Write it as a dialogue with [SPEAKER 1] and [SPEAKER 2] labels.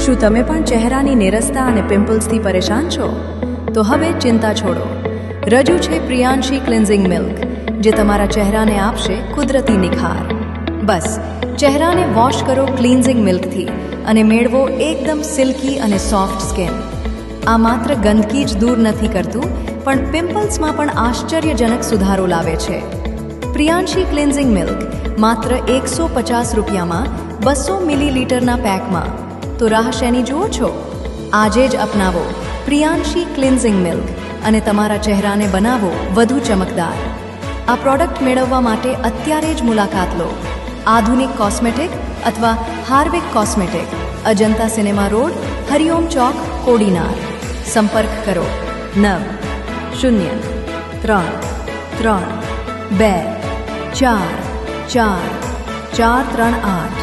[SPEAKER 1] શું તમે પણ ચહેરાની નીરસતા અને પિમ્પલ્સથી પરેશાન છો? તો હવે ચિંતા છોડો. રજૂ છે પ્રિયાંશી ક્લિન્ઝિંગ મિલ્ક, જે તમારા ચહેરાને આપશે કુદરતી નિખાર. બસ ચહેરાને વોશ કરો ક્લિન્ઝિંગ મિલ્કથી અને મેળવો એકદમ સિલ્કી અને સોફ્ટ સ્કિન. આ માત્ર ગંદકી જ દૂર નથી કરતું, પણ પિમ્પલ્સમાં પણ આશ્ચર્યજનક સુધારો લાવે છે. પ્રિયાંશી ક્લિન્ઝિંગ મિલ્ક માત્ર 150 રૂપિયામાં 200 મિલીલીટરના પેકમાં. તો રાહ શેની જુઓ છો? આજે જ અપનાવો પ્રિયાંશી ક્લિન્ઝિંગ મિલ્ક અને તમારા ચહેરાને બનાવો વધુ ચમકદાર. આ પ્રોડક્ટ મેળવવા માટે અત્યારે જ મુલાકાત લો. આધુનિક કોસ્મેટિક અથવા Harvik cosmetic, Ajanta cinema road, Hariom Chowk, Kodinar. સંપર્ક કરો 90332444438.